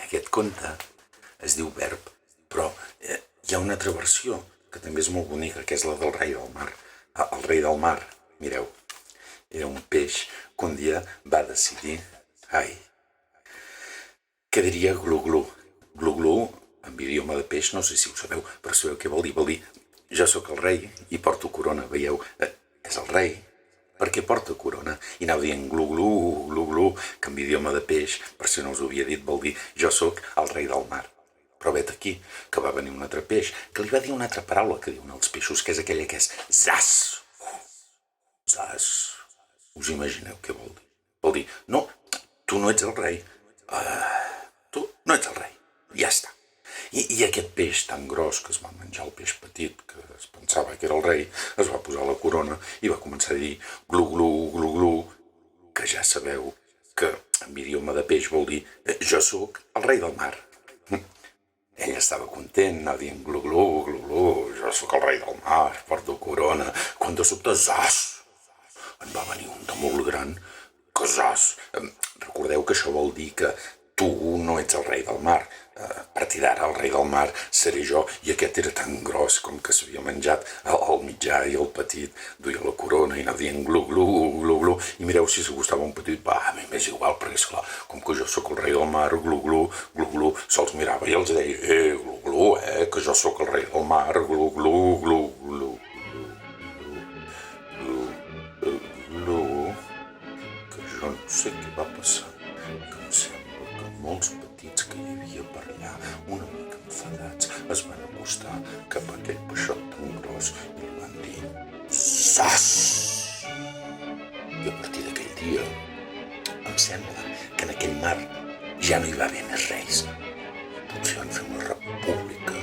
Aquest conte es diu Verb, però hi ha una altra versió que també és molt bonica, que és la del rei del mar. El rei del mar, mireu, era un peix que un dia va decidir, que diria glu-glu. Glu-glu, en idioma de peix, no sé si ho sabeu, però sabeu què vol dir? Vol dir, jo sóc el rei i porto corona, veieu? És el rei, perquè porta corona. I anava dient glu-glu, glu-glu, que en idioma de peix, per si no us ho havia dit, vol dir, jo sóc el rei del mar. Però vet aquí, que va venir un altre peix, que li va dir una altra paraula que diuen els peixos, que és aquella que és zas. Zas. Us imagineu què vol dir? Vol dir, no, tu no ets el rei. Tu no ets el rei. Ja està. I aquest peix tan gros que es va menjar el peix petit, que es pensava que era el rei, es va posar la corona i va començar a dir glu-glu, glu-glu, que ja sabeu que en idioma de peix vol dir jo sóc el rei del mar. Ell estava content, anava dient glu-glu, glu-glu, jo sóc el rei del mar, porto corona, quan de sobte, zas, en va venir un de molt gran, que zas. Recordeu que això vol dir que tu no ets el rei del mar. A partir d'ara el rei del mar seré jo, i aquest era tan gros com que s'havia menjat el mitjà i el petit, duia la corona i anava dient glu-glu, glu-glu, i mireu si s'acostava un petit, a mi m'és igual, perquè esclar, com que jo sóc el rei del mar, glu-glu, glu-glu, se'ls mirava i els deia, glu-glu, que jo sóc el rei del mar, glu-glu, glu-glu, glu-glu, que jo no sé què va passar, que em sembla que molts petits que hi havia per allà, una mica enfadats, es van acostar cap a aquell peixot tan gros i li van dir zas! I a partir d'aquell dia em sembla que en aquell mar ja no hi va haver més reis. Potser van fer una república